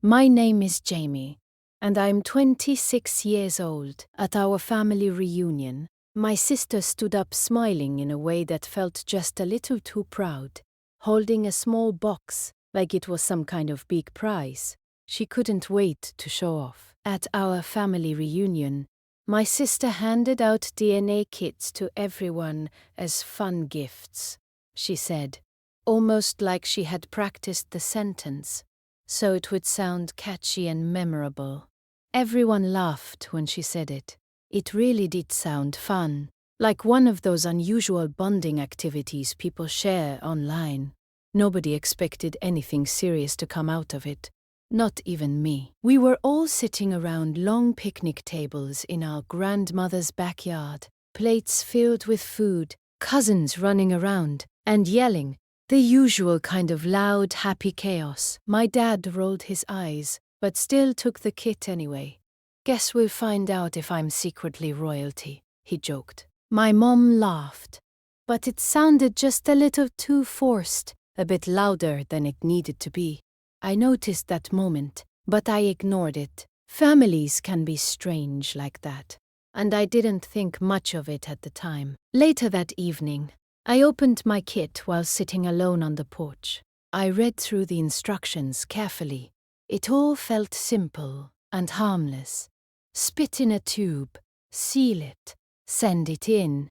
My name is Jamie, and I'm 26 years old. At our family reunion, my sister stood up smiling in a way that felt just a little too proud, holding a small box like it was some kind of big prize she couldn't wait to show off. At our family reunion, my sister handed out DNA kits to everyone as fun gifts, she said, almost like she had practiced the sentence, so it would sound catchy and memorable. Everyone laughed when she said it. It really did sound fun, like one of those unusual bonding activities people share online. Nobody expected anything serious to come out of it. Not even me. We were all sitting around long picnic tables in our grandmother's backyard, plates filled with food, cousins running around and yelling, the usual kind of loud, happy chaos. My dad rolled his eyes, but still took the kit anyway. Guess we'll find out if I'm secretly royalty, he joked. My mom laughed, but it sounded just a little too forced, a bit louder than it needed to be. I noticed that moment, but I ignored it. Families can be strange like that, and I didn't think much of it at the time. Later that evening, I opened my kit while sitting alone on the porch. I read through the instructions carefully. It all felt simple and harmless. Spit in a tube, seal it, send it in.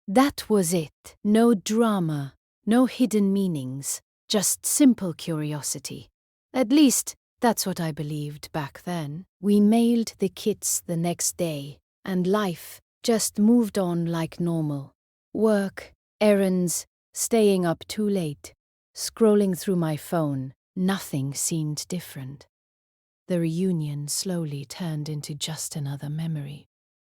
That was it. No drama, no hidden meanings, just simple curiosity. At least, that's what I believed back then. We mailed the kits the next day, and life just moved on like normal. Work, errands, staying up too late, scrolling through my phone, nothing seemed different. The reunion slowly turned into just another memory,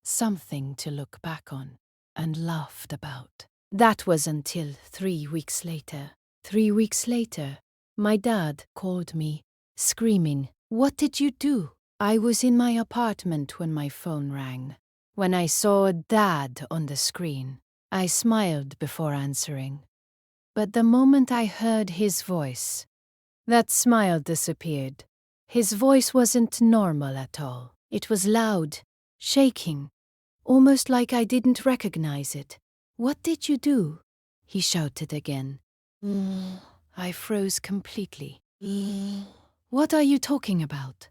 something to look back on and laughed about. That was until 3 weeks later. 3 weeks later, my dad called me, screaming, "What did you do?" I was in my apartment when my phone rang. When I saw Dad on the screen, I smiled before answering. But the moment I heard his voice, that smile disappeared. His voice wasn't normal at all. It was loud, shaking, almost like I didn't recognize it. "What did you do?" he shouted again. I froze completely. What are you talking about?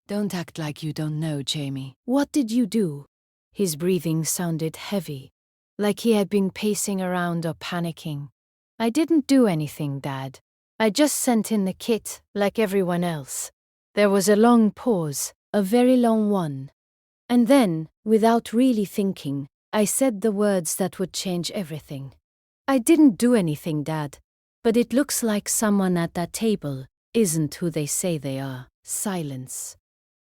Don't act like you don't know, Jamie. What did you do? His breathing sounded heavy, like he had been pacing around or panicking. I didn't do anything, Dad. I just sent in the kit, like everyone else. There was a long pause, a very long one. And then, without really thinking, I said the words that would change everything. I didn't do anything, Dad, but it looks like someone at that table isn't who they say they are. Silence.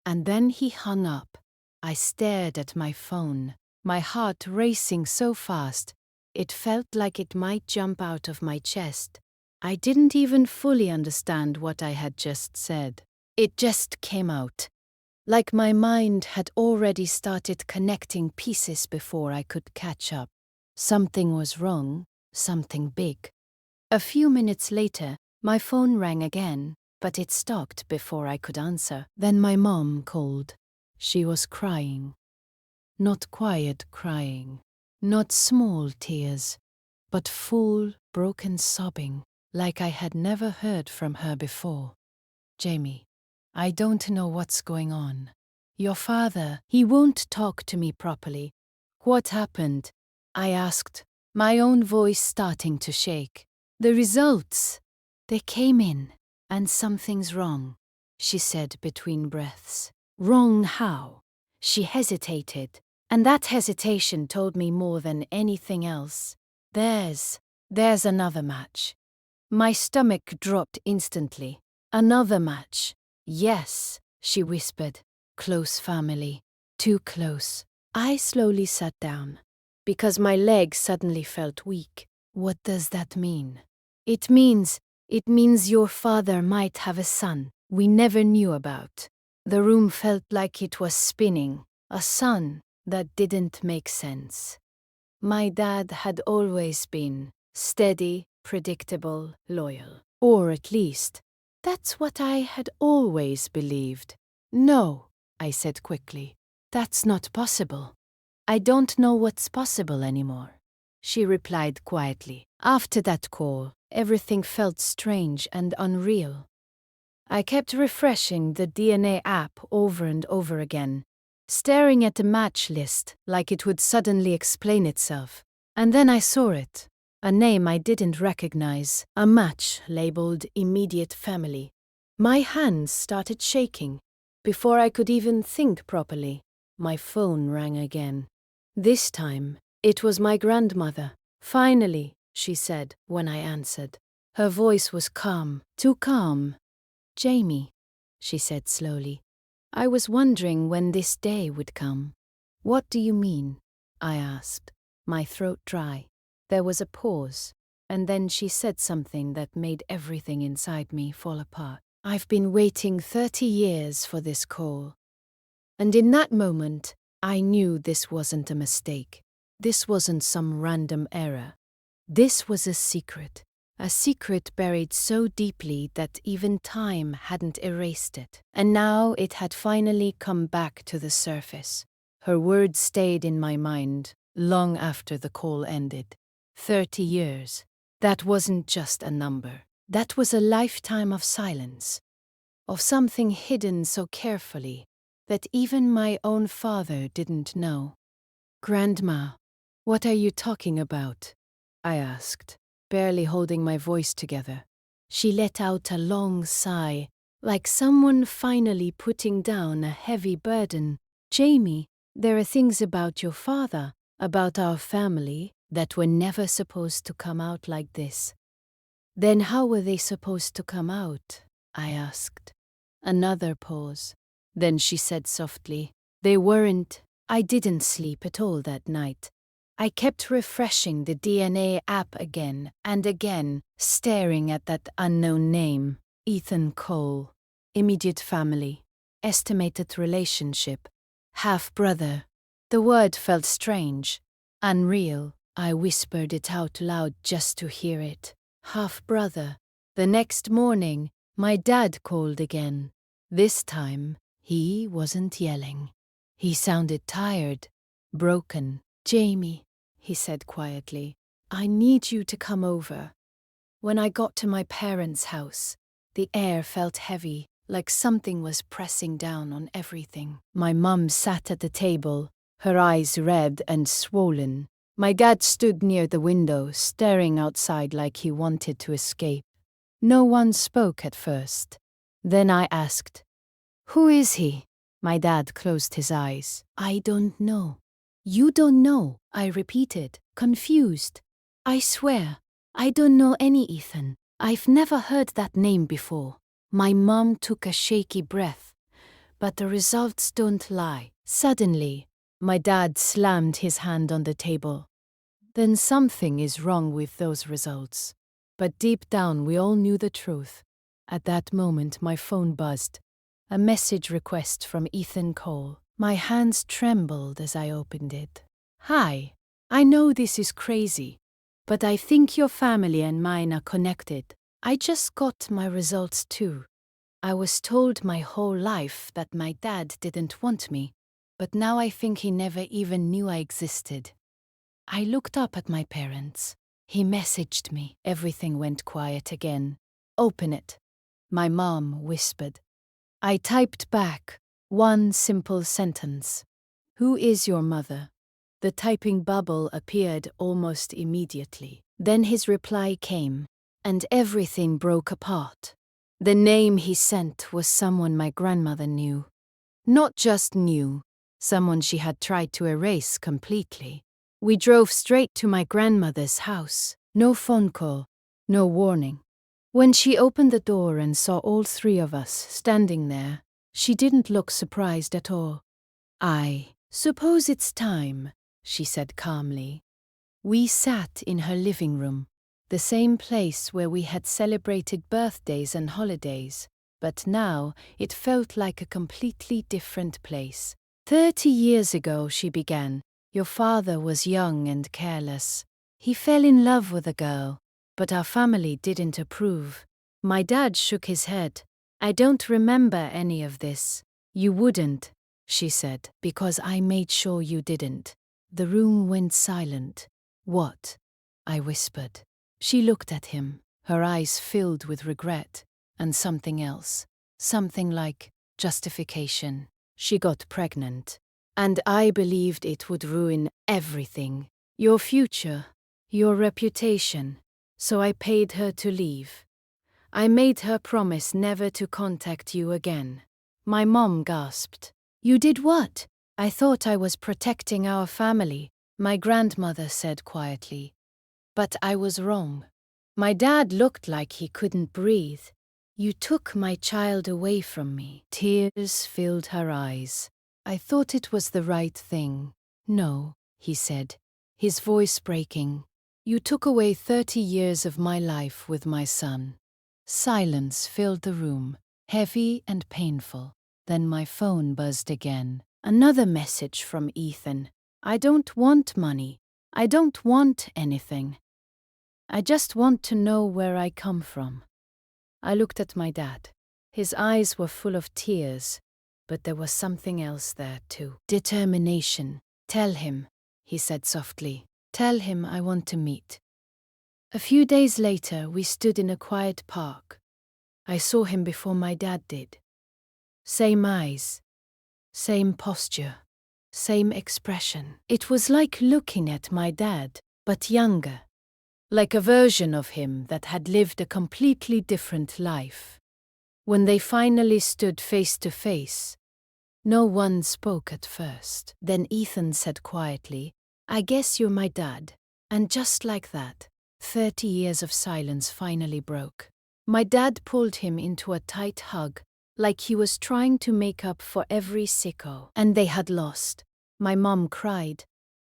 And then he hung up. I stared at my phone, my heart racing so fast, it felt like it might jump out of my chest. I didn't even fully understand what I had just said. It just came out, like my mind had already started connecting pieces before I could catch up. Something was wrong, something big. A few minutes later, my phone rang again, but it stopped before I could answer. Then my mom called. She was crying. Not quiet crying, not small tears, but full, broken sobbing, like I had never heard from her before. "Jamie, I don't know what's going on. Your father, he won't talk to me properly. What happened?" I asked, my own voice starting to shake. "The results, they came in, and something's wrong," she said between breaths. Wrong how? She hesitated, and that hesitation told me more than anything else. There's another match." My stomach dropped instantly. "Another match." "Yes," she whispered. "Close family. Too close." I slowly sat down, because my legs suddenly felt weak. "What does that mean?" It means your father might have a son we never knew about." The room felt like it was spinning, a son that didn't make sense. My dad had always been steady, predictable, loyal. Or at least, That's what I had always believed. No, I said quickly. That's not possible. I don't know what's possible anymore. She replied quietly. After that call, everything felt strange and unreal. I kept refreshing the DNA app over and over again, staring at the match list like it would suddenly explain itself. And then I saw it. A name I didn't recognize, a match labeled immediate family. My hands started shaking. Before I could even think properly, my phone rang again. This time, it was my grandmother. Finally, she said when I answered. Her voice was calm, too calm. Jamie, she said slowly, I was wondering when this day would come. What do you mean? I asked, my throat dry. There was a pause, and then she said something that made everything inside me fall apart. I've been waiting 30 years for this call. And in that moment, I knew this wasn't a mistake. This wasn't some random error. This was a secret buried so deeply that even time hadn't erased it. And now it had finally come back to the surface. Her words stayed in my mind long after the call ended. 30 years. That wasn't just a number. That was a lifetime of silence, of something hidden so carefully that even my own father didn't know. Grandma, what are you talking about? I asked, barely holding my voice together. She let out a long sigh, like someone finally putting down a heavy burden. Jamie, there are things about your father, about our family, that were never supposed to come out like this. Then how were they supposed to come out? I asked. Another pause. Then she said softly, they weren't. I didn't sleep at all that night. I kept refreshing the DNA app again and again, staring at that unknown name. Ethan Cole. Immediate family. Estimated relationship. Half-brother. The word felt strange. Unreal. I whispered it out loud just to hear it. Half-brother. The next morning, my dad called again. This time, he wasn't yelling. He sounded tired, broken. Jamie, he said quietly, I need you to come over. When I got to my parents' house, the air felt heavy, like something was pressing down on everything. My mum sat at the table, her eyes red and swollen. My dad stood near the window, staring outside like he wanted to escape. No one spoke at first. Then I asked, who is he? My dad closed his eyes. I don't know. You don't know, I repeated, confused. I swear, I don't know any Ethan. I've never heard that name before. My mom took a shaky breath. But the results don't lie. Suddenly, my dad slammed his hand on the table. Then something is wrong with those results. But deep down we all knew the truth. At that moment my phone buzzed. A message request from Ethan Cole. My hands trembled as I opened it. Hi, I know this is crazy, but I think your family and mine are connected. I just got my results too. I was told my whole life that my dad didn't want me, but now I think he never even knew I existed. I looked up at my parents. He messaged me. Everything went quiet again. Open it, my mom whispered. I typed back one simple sentence. Who is your mother? The typing bubble appeared almost immediately. Then his reply came, and everything broke apart. The name he sent was someone my grandmother knew. Not just knew, someone she had tried to erase completely. We drove straight to my grandmother's house. No phone call, no warning. When she opened the door and saw all three of us standing there, she didn't look surprised at all. I suppose it's time, she said calmly. We sat in her living room, the same place where we had celebrated birthdays and holidays, but now it felt like a completely different place. 30 years ago, she began, your father was young and careless. He fell in love with a girl, but our family didn't approve. My dad shook his head. I don't remember any of this. You wouldn't, she said, because I made sure you didn't. The room went silent. What? I whispered. She looked at him, her eyes filled with regret, and something else. Something like justification. She got pregnant. And I believed it would ruin everything. Your future, your reputation. So I paid her to leave. I made her promise never to contact you again. My mom gasped. You did what? I thought I was protecting our family, my grandmother said quietly. But I was wrong. My dad looked like he couldn't breathe. You took my child away from me. Tears filled her eyes. I thought it was the right thing. No, he said, his voice breaking. You took away 30 years of my life with my son. Silence filled the room, heavy and painful. Then my phone buzzed again. Another message from Ethan. I don't want money. I don't want anything. I just want to know where I come from. I looked at my dad. His eyes were full of tears, but there was something else there too. Determination. Tell him, he said softly. Tell him I want to meet. A few days later, we stood in a quiet park. I saw him before my dad did. Same eyes, same posture, same expression. It was like looking at my dad, but younger. Like a version of him that had lived a completely different life. When they finally stood face to face, no one spoke at first. Then Ethan said quietly, I guess you're my dad. And just like that, 30 years of silence finally broke. My dad pulled him into a tight hug, like he was trying to make up for every sicko. And they had lost. My mom cried.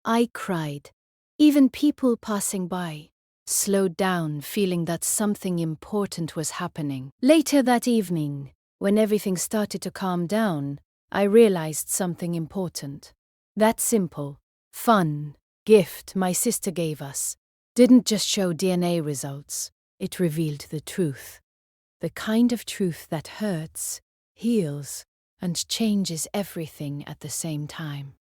I cried. Even people passing by slowed down, feeling that something important was happening. Later that evening, when everything started to calm down, I realized something important. That simple, fun gift my sister gave us didn't just show DNA results, it revealed the truth. The kind of truth that hurts, heals, and changes everything at the same time.